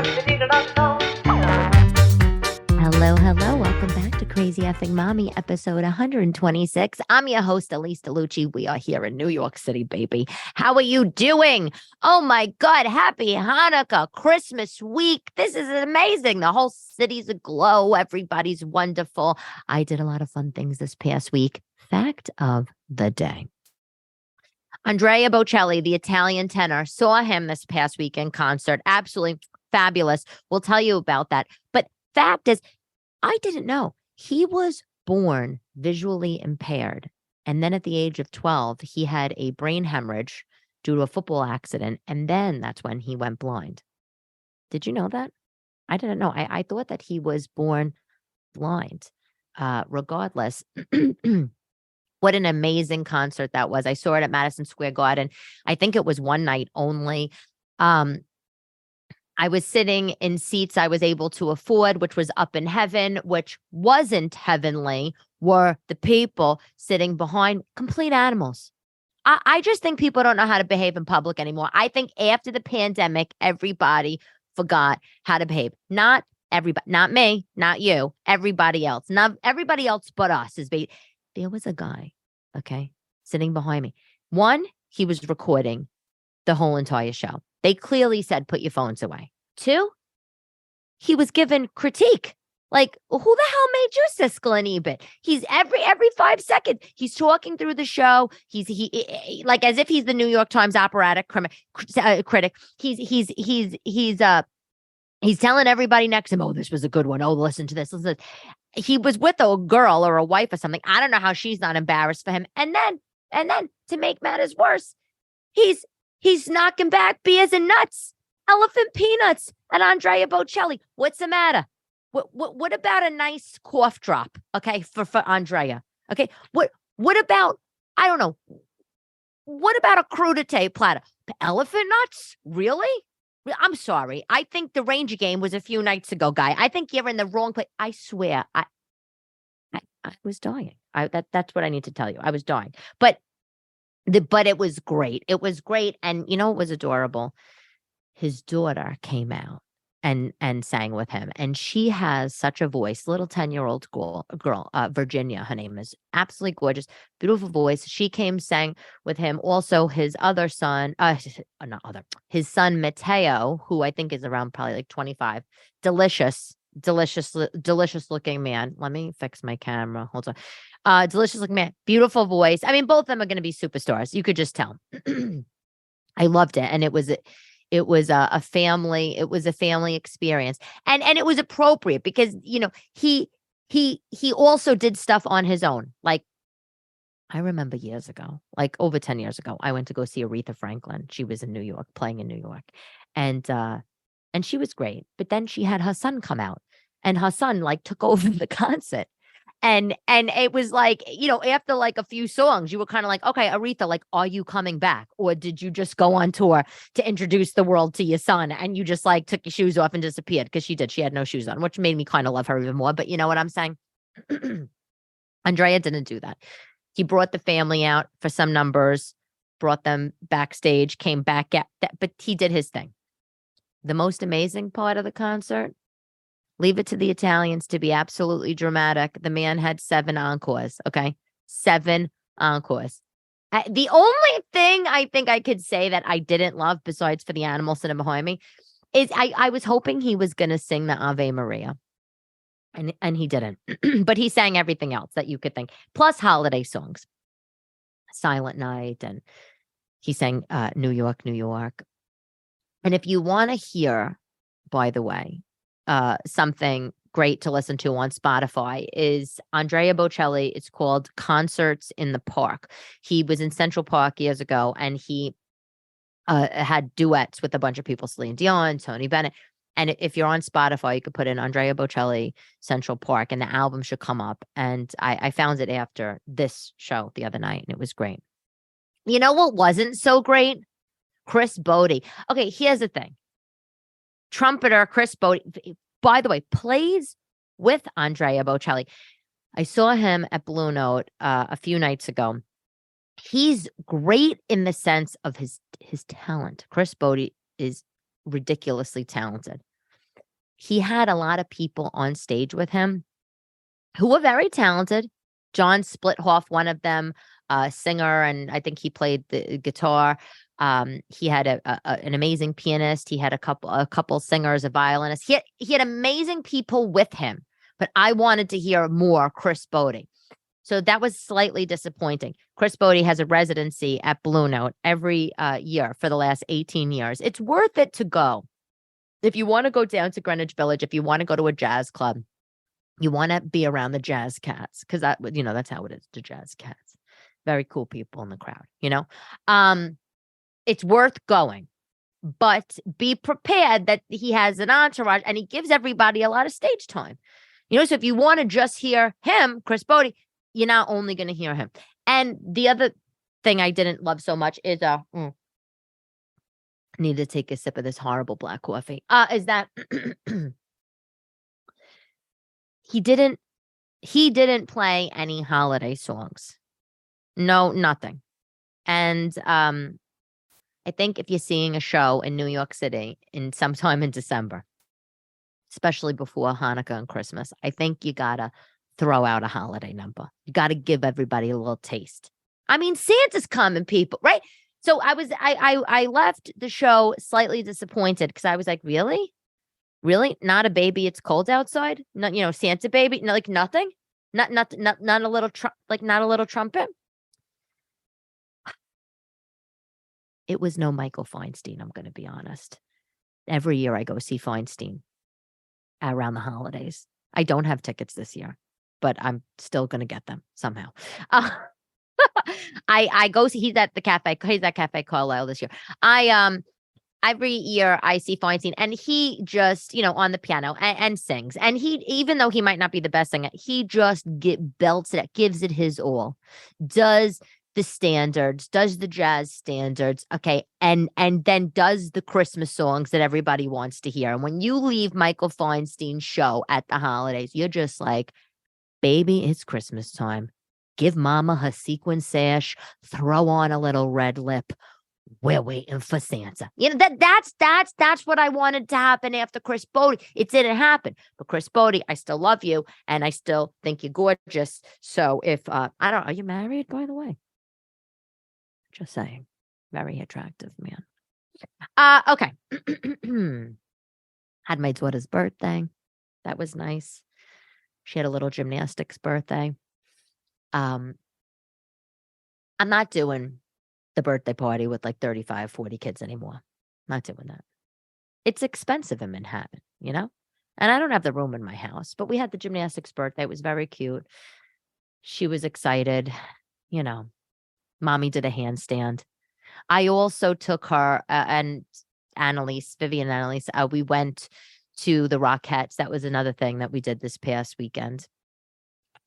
Hello. Welcome back to Crazy Effing Mommy, episode 126. I'm your host, Elyse DeLucci. We are here in New York City, baby. How are you doing? Oh my God, happy Hanukkah, Christmas week. This is amazing. The whole city's aglow. Everybody's wonderful. I did a lot of fun things this past week. Fact of the day. Andrea Bocelli, the Italian tenor, saw him this past week in concert. Absolutely fabulous. We'll tell you about that. But fact is, I didn't know he was born visually impaired. And then at the age of 12, he had a brain hemorrhage due to a football accident. And then that's when he went blind. Did you know that? I didn't know. I thought that he was born blind. Regardless, what an amazing concert that was. I saw it at Madison Square Garden. I think it was one night only. I was sitting in seats I was able to afford, which was up in heaven, which wasn't heavenly, were the people sitting behind, complete animals. I just think people don't know how to behave in public anymore. I think after the pandemic, everybody forgot how to behave. Not everybody, not me, not you, everybody else. Not everybody else but us is there was a guy, okay, sitting behind me. One, he was recording the whole entire show. They clearly said, put your phones away. Two, he was given critique. Like, who the hell made you, Siskel and Ebert? He's every 5 seconds. He's talking through the show. He like as if he's the New York Times operatic critic. He's telling everybody next to him, oh, this was a good one. Oh, listen to this. Listen. He was with a girl or a wife or something. I don't know how she's not embarrassed for him. And then to make matters worse, he's knocking back beers and nuts, elephant peanuts, and Andrea Bocelli. What's the matter? What about a nice cough drop? Okay, for Andrea. Okay, what about, I don't know. What about a crudité platter? Elephant nuts? Really? I'm sorry. I think the Ranger game was a few nights ago, guy. I think you're in the wrong place. I swear, I was dying. That's what I need to tell you. I was dying. But it was great. It was great. And you know, it was adorable. His daughter came out and sang with him. And she has such a voice, little 10-year-old girl, Virginia, her name is, absolutely gorgeous, beautiful voice. She came, sang with him. Also his other son, his son, Matteo, who I think is around probably like 25, delicious looking man. Let me fix my camera. Hold on. Delicious looking man, beautiful voice. I mean, both of them are going to be superstars. You could just tell. I loved it. And it was a family experience. And it was appropriate because, you know, he also did stuff on his own. Like, I remember years ago, like over 10 years ago, I went to go see Aretha Franklin. She was in New York, playing in New York. And she was great. But then she had her son come out, and her son like took over the concert. And it was like, you know, after like a few songs, you were kind of like, okay, Aretha, like, are you coming back? Or did you just go on tour to introduce the world to your son and you just like took your shoes off and disappeared? Because she did. She had no shoes on, which made me kind of love her even more. But you know what I'm saying? Andrea didn't do that. He brought the family out for some numbers, brought them backstage, came back at that, but he did his thing. The most amazing part of the concert, leave it to the Italians to be absolutely dramatic. The man had 7 encores, okay? 7 encores. The only thing I think I could say that I didn't love, besides for the animal sitting behind me, is I was hoping he was going to sing the Ave Maria. And he didn't. But he sang everything else that you could think, plus holiday songs. Silent Night, and he sang New York, New York. And if you want to hear, by the way, something great to listen to on Spotify is Andrea Bocelli. It's called Concerts in the Park. He was in Central Park years ago, and he had duets with a bunch of people, Celine Dion, Tony Bennett. And if you're on Spotify, you could put in Andrea Bocelli Central Park, and the album should come up. And I found it after this show the other night, and it was great. You know what wasn't so great? Chris Botti. Okay, here's the thing. Trumpeter Chris Botti, by the way, plays with Andrea Bocelli. I saw him at Blue Note a few nights ago. He's great in the sense of his talent. Chris Botti is ridiculously talented. he had a lot of people on stage with him who were very talented. John Splithoff, one of them, singer, and I think he played the guitar. He had an amazing pianist. He had a couple singers, a violinist. He had amazing people with him. But I wanted to hear more Chris Botti. So that was slightly disappointing. Chris Botti has a residency at Blue Note every year for the last 18 years. It's worth it to go. If you want to go down to Greenwich Village, if you want to go to a jazz club, you want to be around the jazz cats, because that's how it is, the jazz cats. Very cool people in the crowd, It's worth going, but be prepared that he has an entourage and he gives everybody a lot of stage time. So if you want to just hear him, Chris Botti, you're not only going to hear him. And the other thing I didn't love so much is I need to take a sip of this horrible black coffee. Is that he didn't play any holiday songs. No, nothing. And I think if you're seeing a show in New York City in sometime in December, especially before Hanukkah and Christmas, I think you gotta throw out a holiday number. You gotta give everybody a little taste. I mean, Santa's coming, people, right? So I left the show slightly disappointed because I was like, really? Not a baby, it's cold outside? Not, Santa baby? No, like nothing? Not a little not a little trumpet? It was no Michael Feinstein, I'm gonna be honest. Every year I go see Feinstein around the holidays. I don't have tickets this year, but I'm still gonna get them somehow. I go see, he's at Cafe Carlisle this year. Every year I see Feinstein, and he just, on the piano and sings. And he, even though he might not be the best singer, he just belts it, gives it his all, does the standards, does the jazz standards, okay, and then does the Christmas songs that everybody wants to hear. And when you leave Michael Feinstein's show at the holidays, you're just like, baby, it's Christmas time. Give mama her sequin sash, throw on a little red lip. We're waiting for Santa. That's what I wanted to happen after Chris Botti. It didn't happen. But Chris Botti, I still love you, and I still think you're gorgeous. So if are you married, by the way? Just saying. Very attractive man. Okay. Had my daughter's birthday. That was nice. She had a little gymnastics birthday. I'm not doing the birthday party with like 35, 40 kids anymore. Not doing that. It's expensive in Manhattan, and I don't have the room in my house, but we had the gymnastics birthday. It was very cute. She was excited, Mommy did a handstand. I also took her and Vivian and Annalise. We went to the Rockettes. That was another thing that we did this past weekend.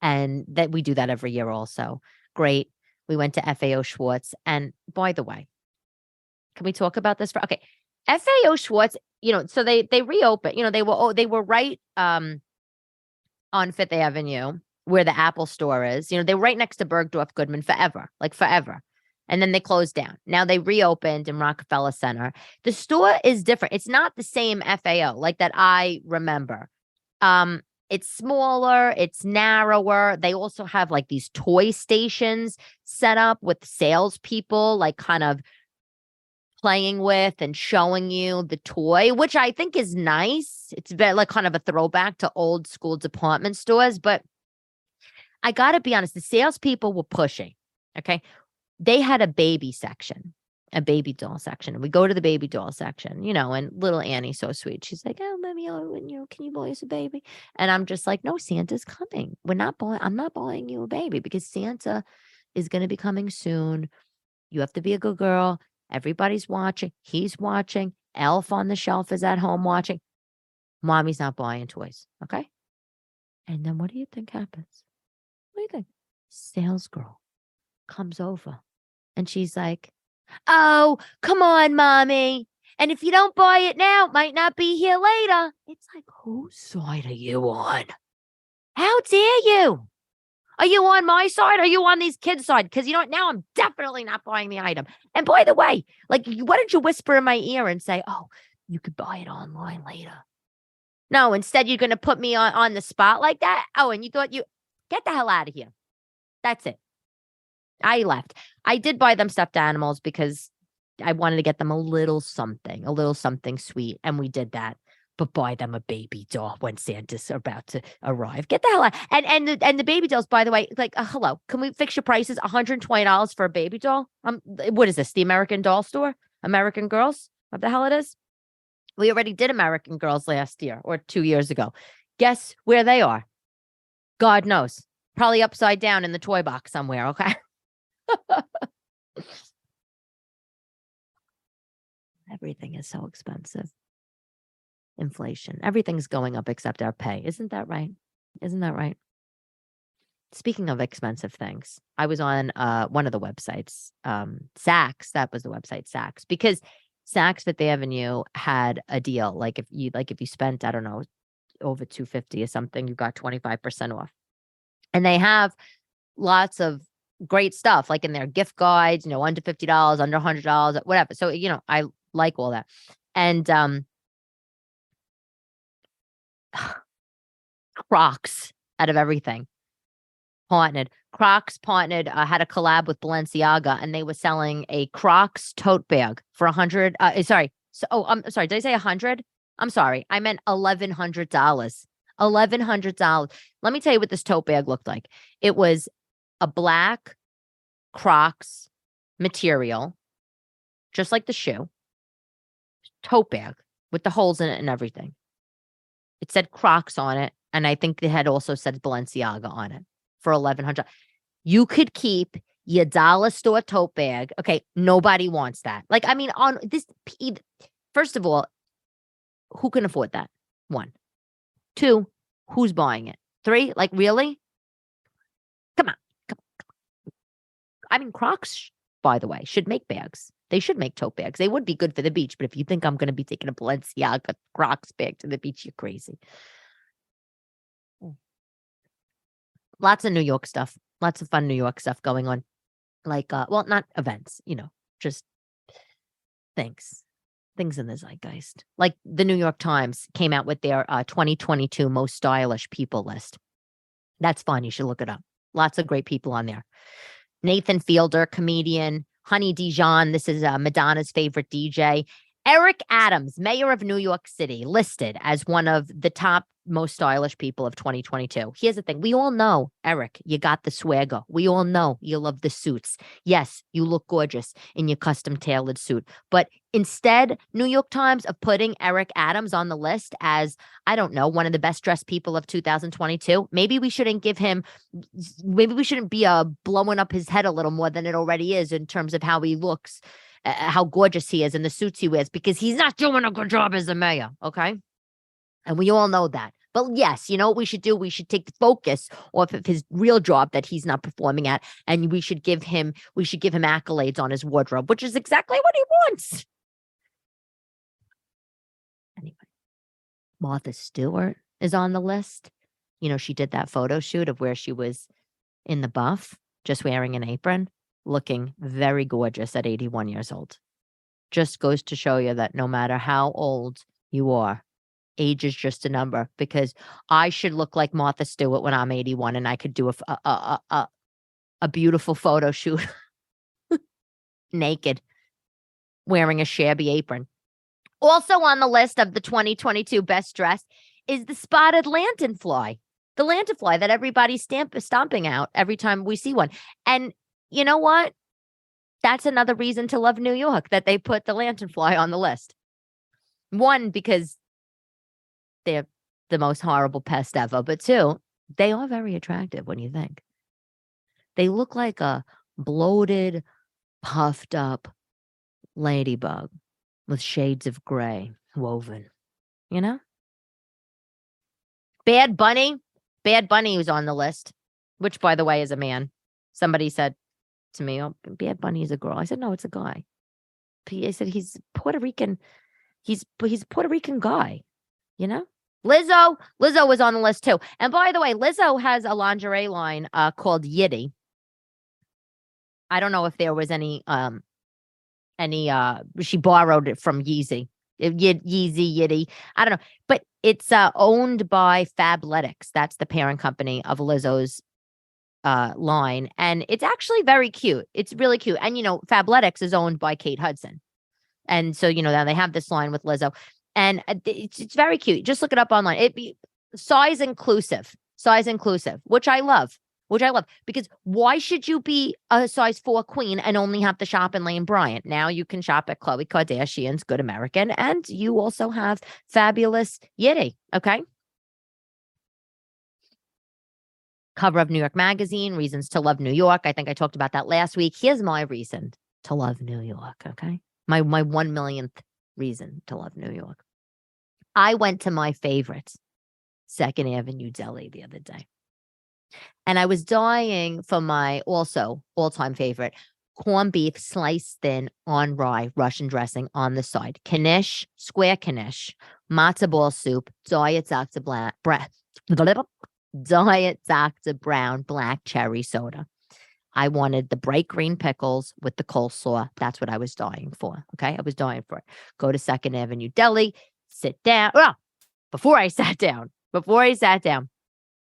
And that we do that every year also. Great. We went to FAO Schwartz. And by the way, can we talk about this okay. FAO Schwartz, so they reopened, they were right on Fifth Avenue where the Apple store is. They were right next to Bergdorf Goodman forever. And then they closed down. Now they reopened in Rockefeller Center. The store is different. It's not the same FAO like that I remember. It's smaller, it's narrower. They also have like these toy stations set up with salespeople, like kind of playing with and showing you the toy, which I think is nice. It's very like kind of a throwback to old school department stores. But I got to be honest, the salespeople were pushy. Okay. They had a baby section, a baby doll section. And we go to the baby doll section, and little Annie's so sweet. She's like, oh, mommy, can you buy us a baby? And I'm just like, no, Santa's coming. I'm not buying you a baby because Santa is going to be coming soon. You have to be a good girl. Everybody's watching. He's watching. Elf on the shelf is at home watching. Mommy's not buying toys. Okay. And then what do you think happens? What do you think? Sales girl comes over and she's like, oh, come on, mommy. And if you don't buy it now, it might not be here later. It's like, whose side are you on? How dare you? Are you on my side? Or are you on these kids' side? Because now I'm definitely not buying the item. And by the way, like, what did you whisper in my ear and say, oh, you could buy it online later? No, instead you're going to put me on the spot like that. Oh, and you thought you get the hell out of here. That's it. I left. I did buy them stuffed animals because I wanted to get them a little something sweet. And we did that. But buy them a baby doll when Santa's about to arrive. Get the hell out. And the baby dolls, by the way, like, hello, can we fix your prices? $120 for a baby doll? What is this? The American Doll Store? American Girls? What the hell it is? We already did American Girls last year or 2 years ago. Guess where they are? God knows. Probably upside down in the toy box somewhere, okay? Everything is so expensive. Inflation. Everything's going up except our pay. Isn't that right? Isn't that right? Speaking of expensive things, I was on one of the websites, Saks. That was the website, Saks, because Saks Fifth Avenue had a deal. Like if you spent, I don't know, over $250 or something, you got 25% off. And they have lots of great stuff, like in their gift guides, under $50, under $100, whatever. So, I like all that. And Crocs out of everything. Crocs partnered, had a collab with Balenciaga, and they were selling a Crocs tote bag for $100. Sorry. So, I'm sorry. Did I say 100? I'm sorry. I meant $1,100. $1,100. Let me tell you what this tote bag looked like. It was a black Crocs material, just like the shoe, tote bag with the holes in it and everything. It said Crocs on it, and I think it had also said Balenciaga on it for $1,100. You could keep your dollar store tote bag. Okay, nobody wants that. Like, I mean, on this, first of all, who can afford that? 1. 2, who's buying it? 3, like, really? Come on. I mean, Crocs, by the way, should make bags. They should make tote bags. They would be good for the beach. But if you think I'm going to be taking a Balenciaga Crocs bag to the beach, you're crazy. Lots of New York stuff. Lots of fun New York stuff going on. Like, well, not events, just things in the zeitgeist. Like the New York Times came out with their 2022 most stylish people list. That's fun. You should look it up. Lots of great people on there. Nathan Fielder, comedian. Honey Dijon, this is Madonna's favorite DJ. Eric Adams, mayor of New York City, listed as one of the top most stylish people of 2022. Here's the thing. We all know, Eric, you got the swagger. We all know you love the suits. Yes, you look gorgeous in your custom tailored suit. But instead, New York Times of putting Eric Adams on the list as, I don't know, one of the best dressed people of 2022, maybe we shouldn't be blowing up his head a little more than it already is in terms of how he looks, how gorgeous he is and the suits he wears, because he's not doing a good job as a mayor, okay? And we all know that. But yes, you know what we should do? We should take the focus off of his real job that he's not performing at, and we should give him accolades on his wardrobe, which is exactly what he wants. Anyway, Martha Stewart is on the list. She did that photo shoot of where she was in the buff, just wearing an apron, looking very gorgeous at 81 years old. Just goes to show you that no matter how old you are, age is just a number, because I should look like Martha Stewart when I'm 81 and I could do a beautiful photo shoot naked, wearing a shabby apron. Also on the list of the 2022 best dress is the spotted lanternfly. The lanternfly that everybody's stomping out every time we see one. And you know what? That's another reason to love New York, that they put the lanternfly on the list. 1, because they're the most horrible pest ever. But 2, they are very attractive when you think. They look like a bloated, puffed up ladybug with shades of gray woven, Bad Bunny was on the list, which, by the way, is a man. Somebody said to me, "Oh, Bad Bunny is a girl." I said, "No, it's a guy." I said, "He's Puerto Rican. He's a Puerto Rican guy, Lizzo was on the list too. And by the way, Lizzo has a lingerie line called Yitty. I don't know if there was any she borrowed it from Yeezy. Yeezy, Yitty. I don't know. But it's owned by Fabletics. That's the parent company of Lizzo's line. And it's actually very cute. It's really cute. And, Fabletics is owned by Kate Hudson. And so, now they have this line with Lizzo. And it's very cute. Just look it up online. It be size inclusive, which I love. Because why should you be a size 4 queen and only have to shop in Lane Bryant? Now you can shop at Khloe Kardashian's Good American, and you also have fabulous Yitty. Okay. Cover of New York Magazine, Reasons to Love New York. I think I talked about that last week. Here's my reason to love New York. Okay. My 1 millionth reason to love New York. I went to my favorite, 2nd Avenue Deli, the other day. And I was dying for my also all-time favorite, corned beef sliced thin on rye, Russian dressing on the side, knish, square knish, matzo ball soup, Diet Dr. Brown black cherry soda. I wanted the bright green pickles with the coleslaw. That's what I was dying for. Okay. I was dying for it. Go to 2nd Avenue Deli, sit down. Before I sat down,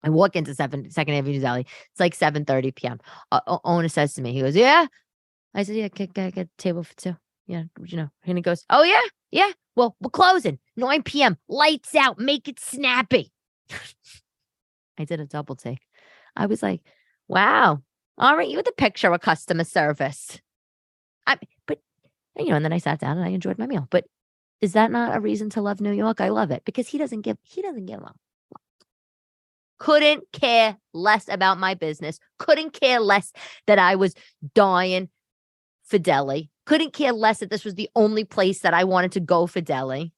I walk into 2nd Avenue Deli. It's like 7:30 p.m. Owner says to me, he goes, yeah. I said, yeah, can I get a table for 2? Yeah. And he goes, oh, yeah. Yeah. Well, we're closing 9 p.m. Lights out. Make it snappy. I did a double take. I was like, wow. All right, you're the picture of customer service. And then I sat down and I enjoyed my meal. But is that not a reason to love New York? I love it because he doesn't give up. Couldn't care less about my business. Couldn't care less that I was dying for deli. Couldn't care less that this was the only place that I wanted to go for deli.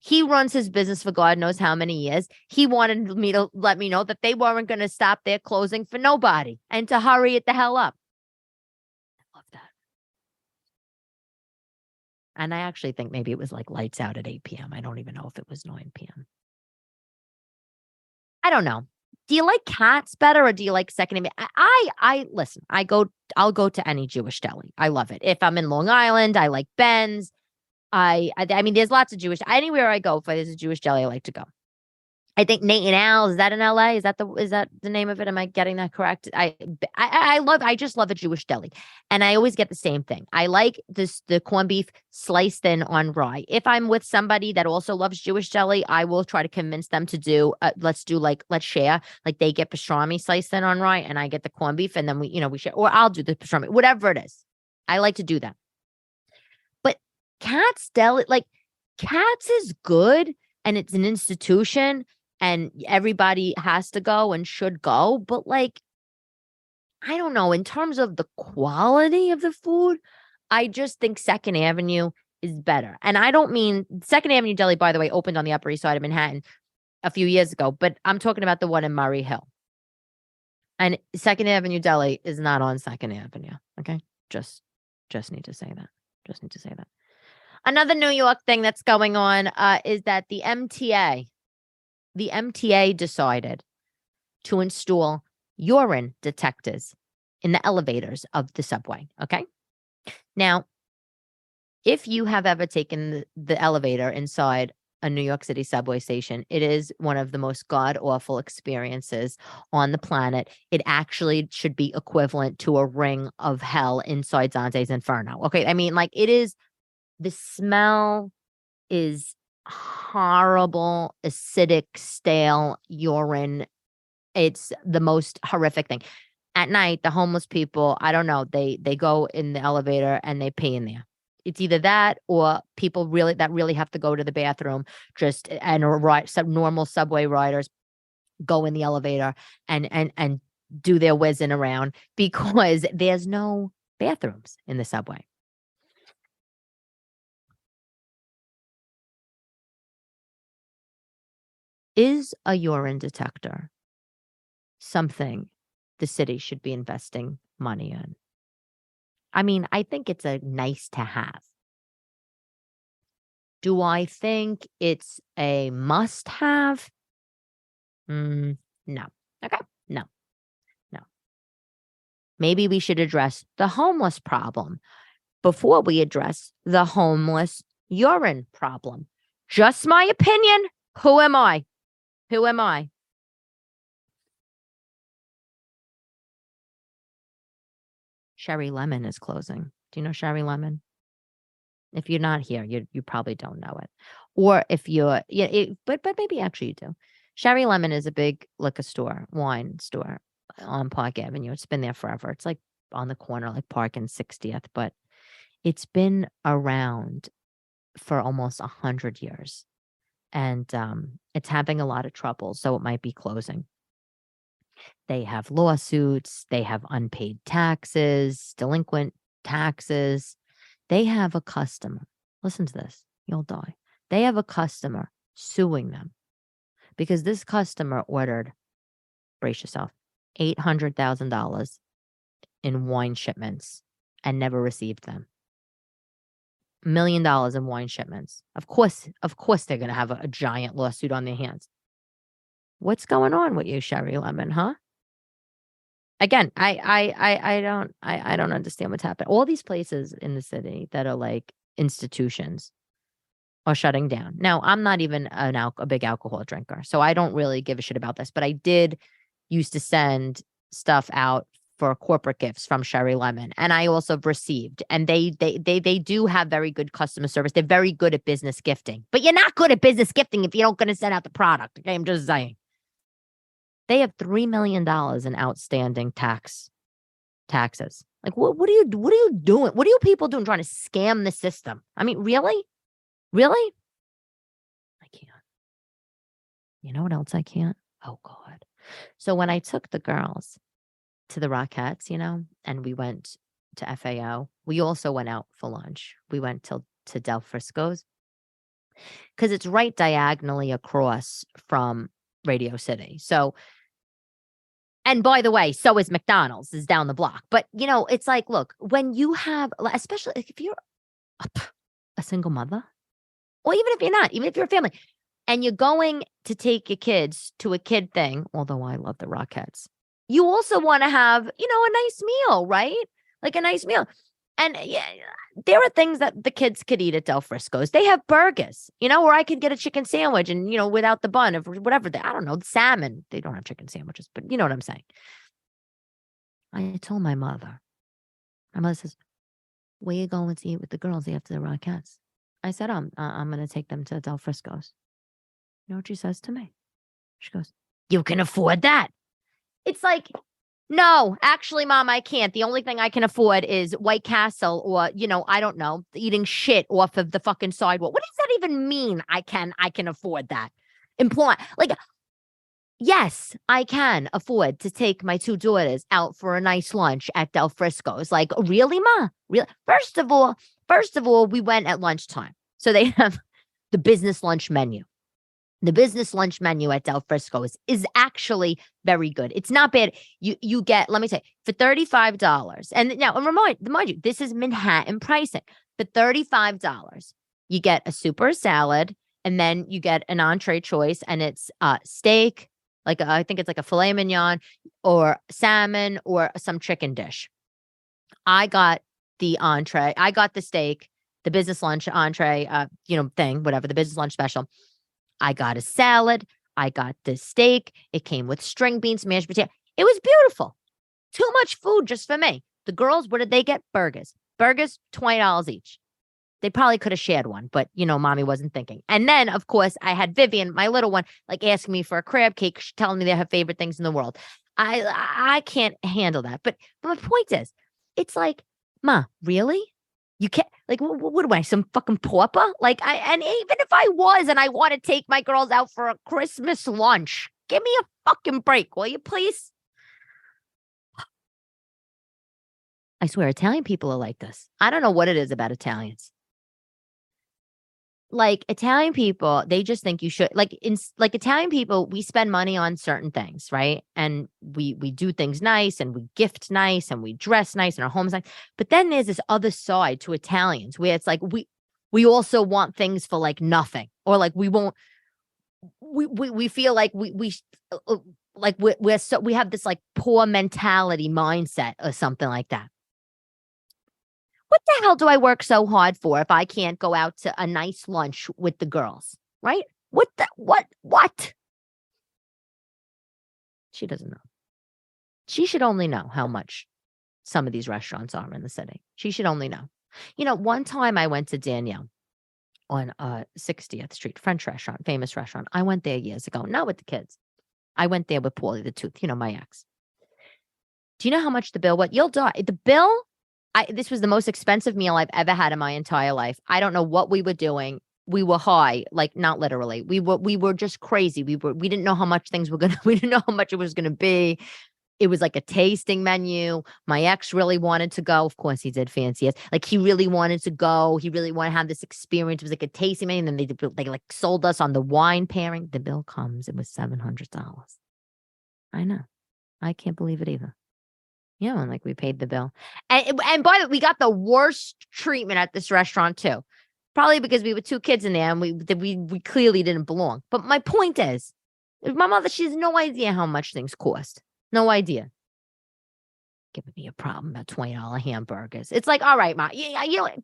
He runs his business for God knows how many years. He wanted me to let me know that they weren't going to stop their closing for nobody and to hurry it the hell up. I love that. And I actually think maybe it was like lights out at 8 p.m. I don't even know if it was 9 p.m. I don't know. Do you like Cats better or do you like 2nd Avenue? I listen, I'll go to any Jewish deli. I love it. If I'm in Long Island, I like Ben's. I mean, there's lots of Jewish. Anywhere I go, if there's a Jewish deli, I like to go. I think Nate and Al, is that in LA? Is that the name of it? Am I getting that correct? I just love a Jewish deli. And I always get the same thing. I like the corned beef sliced thin on rye. If I'm with somebody that also loves Jewish deli, I will try to convince them to do, let's share. Like they get pastrami sliced thin on rye and I get the corned beef and then we share, or I'll do the pastrami, whatever it is. I like to do that. But Cats Deli, Cats is good and it's an institution. And everybody has to go and should go. But I don't know, in terms of the quality of the food, I just think 2nd Avenue is better. And I don't mean 2nd Avenue Deli, by the way, opened on the Upper East Side of Manhattan a few years ago, but I'm talking about the one in Murray Hill. And 2nd Avenue Deli is not on 2nd Avenue. Okay. Just need to say that. Another New York thing that's going on is that the MTA decided to install urine detectors in the elevators of the subway. Okay. Now, if you have ever taken the elevator inside a New York City subway station, it is one of the most god-awful experiences on the planet. It actually should be equivalent to a ring of hell inside Dante's Inferno. Okay. I mean, it is, the smell is horrible, acidic, stale urine. It's the most horrific thing. At night, the homeless people, I don't know, they go in the elevator and they pee in there. It's either that or people really have to go to the bathroom, some normal subway riders go in the elevator and do their whizzing around because there's no bathrooms in the subway. Is a urine detector something the city should be investing money in? I mean, I think it's a nice to have. Do I think it's a must have? No. Okay. No. Maybe we should address the homeless problem before we address the homeless urine problem. Just my opinion. Who am I? Who am I? Sherry Lemon is closing. Do you know Sherry Lemon? If you're not here, you probably don't know it. Or if you're, but maybe actually you do. Sherry Lemon is a big liquor store, wine store on Park Avenue. It's been there forever. It's like on the corner, like Park and 60th, but it's been around for almost 100 years. And it's having a lot of trouble, so it might be closing. They have lawsuits, they have unpaid taxes, delinquent taxes. They have a customer. Listen to this. You'll die. They have a customer suing them because this customer ordered, brace yourself, $800,000 in wine shipments and never received them. $1 million in wine shipments. Of course, they're going to have a giant lawsuit on their hands. What's going on with you, Sherry Lemon, huh? Again, I don't understand what's happening. All these places in the city that are like institutions are shutting down. Now, I'm not even a big alcohol drinker, so I don't really give a shit about this. But I did used to send stuff out for corporate gifts from Sherry Lemon, and I also received. And they do have very good customer service. They're very good at business gifting, but you're not good at business gifting if you don't going to send out the product. Okay, I'm just saying. They have $3 million in outstanding taxes. Like, what are you doing? What are you people doing trying to scam the system? I mean, really? Really? I can't. You know what else I can't? Oh, God. So when I took the girls to the Rockettes, and we went to FAO, we also went out for lunch. We went to Del Frisco's because it's right diagonally across from Radio City. So, and by the way, so is McDonald's, is down the block. But, it's like, look, when you have, especially if you're a single mother, or even if you're not, even if you're a family, and you're going to take your kids to a kid thing, although I love the Rockettes, you also want to have, a nice meal, right? Like a nice meal. And yeah, there are things that the kids could eat at Del Frisco's. They have burgers, where I could get a chicken sandwich and, without the bun, or whatever. I don't know, salmon. They don't have chicken sandwiches, but you know what I'm saying. I told my mother says, where you going to eat with the girls after the Rockettes? I said, I'm going to take them to Del Frisco's. You know what she says to me? She goes, you can afford that. It's like, no, actually, Mom, I can't. The only thing I can afford is White Castle or, I don't know, eating shit off of the fucking sidewalk. What does that even mean? I can afford that. Yes, I can afford to take my two daughters out for a nice lunch at Del Frisco's. Like, really, Ma? Really? First of all, we went at lunchtime. So they have the business lunch menu. The business lunch menu at Del Frisco's is actually very good. It's not bad. You get, let me say, for $35. And now, mind you, this is Manhattan pricing. For $35, you get a super salad, and then you get an entree choice, and it's steak, I think it's like a filet mignon, or salmon, or some chicken dish. I got the entree. I got the steak, the business lunch entree, thing, whatever, the business lunch special. I got a salad. I got the steak. It came with string beans, mashed potato. It was beautiful. Too much food just for me. The girls, what did they get? Burgers. Burgers, $20 each. They probably could have shared one, but, Mommy wasn't thinking. And then, of course, I had Vivian, my little one, asking me for a crab cake, telling me they're her favorite things in the world. I can't handle that. But my point is, it's like, Ma, really? You can't, what am I, some fucking pauper? And even if I was and I want to take my girls out for a Christmas lunch, give me a fucking break, will you please? I swear, Italian people are like this. I don't know what it is about Italians. Italian people, they just think you should, Italian people, we spend money on certain things, right? And we do things nice, and we gift nice, and we dress nice, and our home's nice. But then there's this other side to Italians where it's like we also want things for nothing, or we won't. We feel like we have this poor mentality mindset or something like that. What the hell do I work so hard for if I can't go out to a nice lunch with the girls? Right? What? She doesn't know. She should only know how much some of these restaurants are in the city. She should only know. One time I went to Danielle on 60th Street, French restaurant, famous restaurant. I went there years ago, not with the kids. I went there with Paulie the Tooth, my ex. Do you know how much the bill was? You'll die. The bill, this was the most expensive meal I've ever had in my entire life. I don't know what we were doing. We were high, like not literally. We were just crazy. We didn't know how much we didn't know how much it was gonna be. It was like a tasting menu. My ex really wanted to go. Of course, he did fancy it. Like he really wanted to go. He really wanted to have this experience. It was like a tasting menu. And then they like sold us on the wine pairing. The bill comes. It was $700. I know. I can't believe it either. And like we paid the bill. And by the way, we got the worst treatment at this restaurant too. Probably because we were two kids in there and we clearly didn't belong. But my point is, my mother, she has no idea how much things cost. No idea. Giving me a problem about $20 hamburgers. It's like, all right, Ma,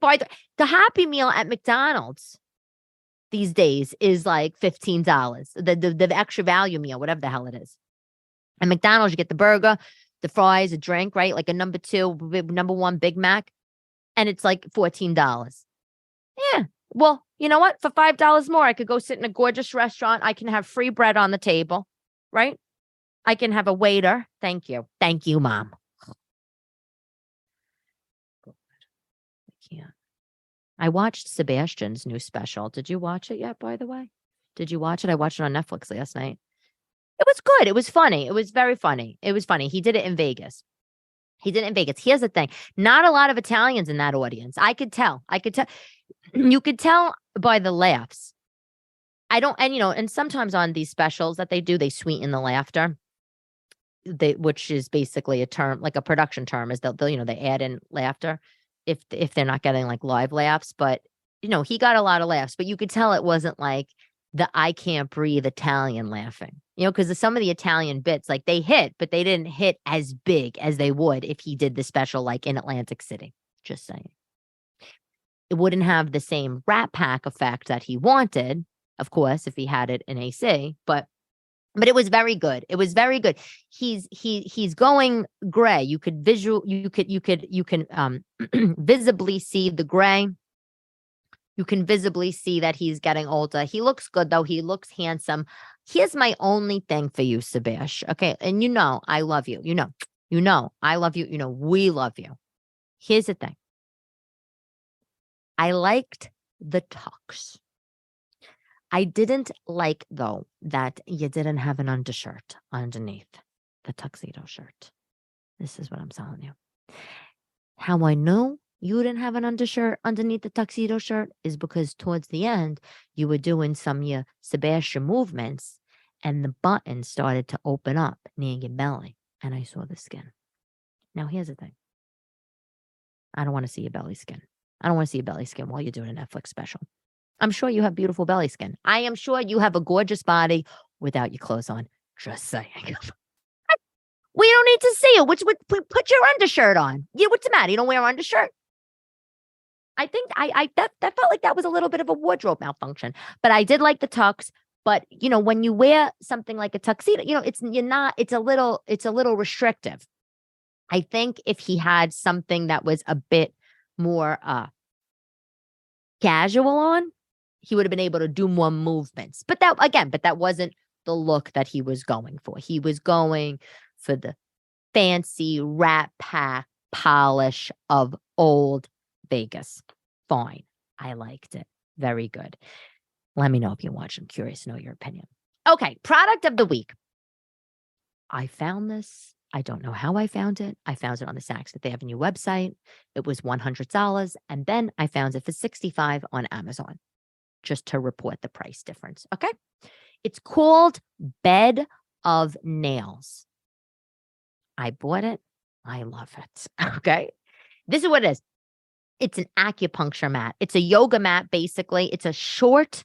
buy the Happy Meal at McDonald's these days is like $15. The extra value meal, whatever the hell it is. At McDonald's, you get the burger, the fries, a drink, right? Like a number 1 Big Mac. And it's like $14. Yeah. Well, you know what? For $5 more, I could go sit in a gorgeous restaurant. I can have free bread on the table, right? I can have a waiter. Thank you. Thank you, Mom. I can't. I watched Sebastian's new special. Did you watch it yet, by the way? Did you watch it? I watched it on Netflix last night. It was good. It was funny. It was very funny. It was funny. He did it in Vegas. Here's the thing. Not a lot of Italians in that audience. I could tell. You could tell by the laughs. And sometimes on these specials that they do, they sweeten the laughter. Which is basically a term, like a production term, is they'll they add in laughter if they're not getting like live laughs. But he got a lot of laughs, but you could tell it wasn't like the I can't breathe Italian laughing. Because some of the Italian bits, like they hit, but they didn't hit as big as they would if he did the special like in Atlantic City. Just saying. It wouldn't have the same Rat Pack effect that he wanted, of course, if he had it in AC, but it was very good. It was very good. He's going gray. You can visibly see the gray. You can visibly see that he's getting older. He looks good though. He looks handsome. Here's my only thing for you, Sebastian. Okay. And I love you. I love you. We love you. Here's the thing. I liked the tux. I didn't like, though, that you didn't have an undershirt underneath the tuxedo shirt. This is what I'm telling you. How I know you didn't have an undershirt underneath the tuxedo shirt is because towards the end, you were doing some of your Sebastian movements, and the button started to open up near your belly, and I saw the skin. Now, here's the thing. I don't want to see your belly skin. I don't want to see your belly skin while you're doing a Netflix special. I'm sure you have beautiful belly skin. I am sure you have a gorgeous body without your clothes on. Just saying. We don't need to see it. Put your undershirt on. Yeah, what's the matter? You don't wear an undershirt? I think that felt like that was a little bit of a wardrobe malfunction. But I did like the tux. But when you wear something like a tuxedo, it's a little restrictive. I think if he had something that was a bit more casual on, he would have been able to do more movements. But that wasn't the look that he was going for. He was going for the fancy Rat Pack polish of old Vegas. Fine. I liked it. Very good. Let me know if you watch. I'm curious to know your opinion. Okay. Product of the week. I found this. I don't know how I found it. I found it on the Saks Fifth Avenue website. It was $100. And then I found it for $65 on Amazon, just to report the price difference. Okay. It's called Bed of Nails. I bought it. I love it. Okay. This is what it is. It's an acupuncture mat. It's a yoga mat, basically. It's a shorter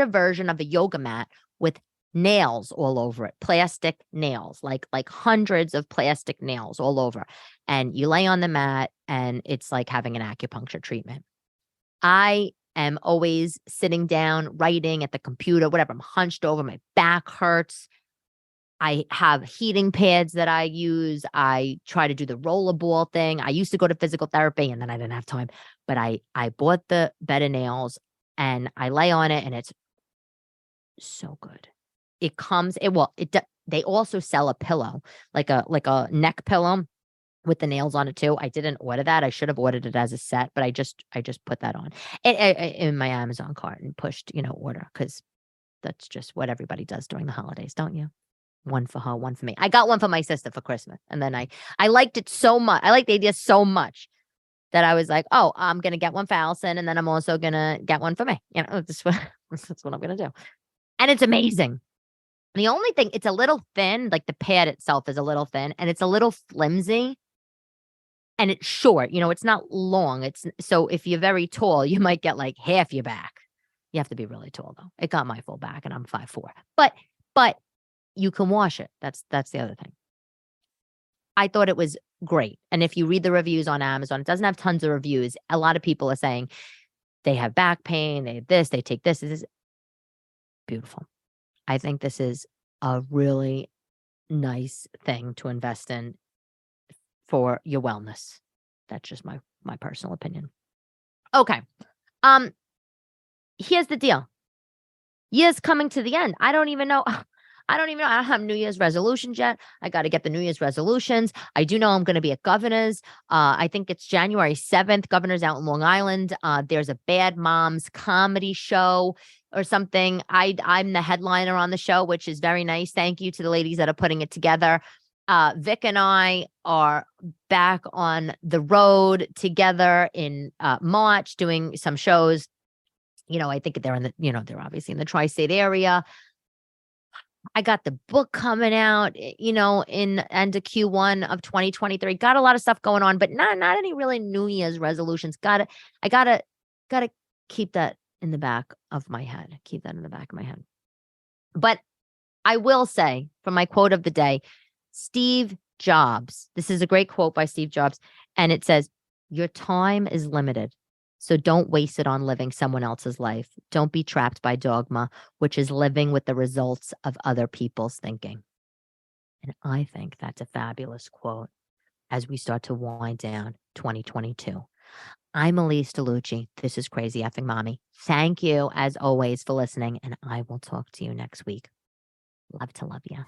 version of a yoga mat with nails all over it, plastic nails, like hundreds of plastic nails all over. And you lay on the mat and it's like having an acupuncture treatment. I am always sitting down, writing at the computer, whatever. I'm hunched over, my back hurts. I have heating pads that I use. I try to do the rollerball thing. I used to go to physical therapy and then I didn't have time, but I bought the bed of nails and I lay on it and it's so good. It comes, they also sell a pillow, like a neck pillow with the nails on it too. I didn't order that. I should have ordered it as a set, but I just put that on in my Amazon cart and pushed, order, because that's just what everybody does during the holidays, don't you? One for her, one for me. I got one for my sister for Christmas. And then I liked it so much. I liked the idea so much that I was like, oh, I'm going to get one for Allison. And then I'm also going to get one for me. That's what I'm going to do. And it's amazing. The only thing, it's a little thin, like the pad itself is a little thin and it's a little flimsy and it's short, it's not long. So if you're very tall, you might get like half your back. You have to be really tall though. It got my full back and I'm 5'4", but you can wash it. That's the other thing. I thought it was great. And if you read the reviews on Amazon, it doesn't have tons of reviews. A lot of people are saying they have back pain, they have this, they take this. This is beautiful. I think this is a really nice thing to invest in for your wellness. That's just my personal opinion. Okay. Here's the deal. Year's coming to the end. I don't even know. I don't have New Year's resolutions yet. I got to get the New Year's resolutions. I do know I'm going to be at Governor's. I think it's January 7th. Governor's out in Long Island. There's a Bad Moms comedy show or something. I'm the headliner on the show, which is very nice. Thank you to the ladies that are putting it together. Vic and I are back on the road together in March doing some shows. I think they're they're obviously in the tri-state area. I got the book coming out, in end of Q1 of 2023. Got a lot of stuff going on, but not any really New Year's resolutions. I gotta keep that in the back of my head. Keep that in the back of my head. But I will say, for my quote of the day, Steve Jobs. This is a great quote by Steve Jobs, and it says, "Your time is limited. So don't waste it on living someone else's life. Don't be trapped by dogma, which is living with the results of other people's thinking." And I think that's a fabulous quote as we start to wind down 2022. I'm Elyse DeLucci. This is Crazy Effing Mommy. Thank you, as always, for listening, and I will talk to you next week. Love to love you.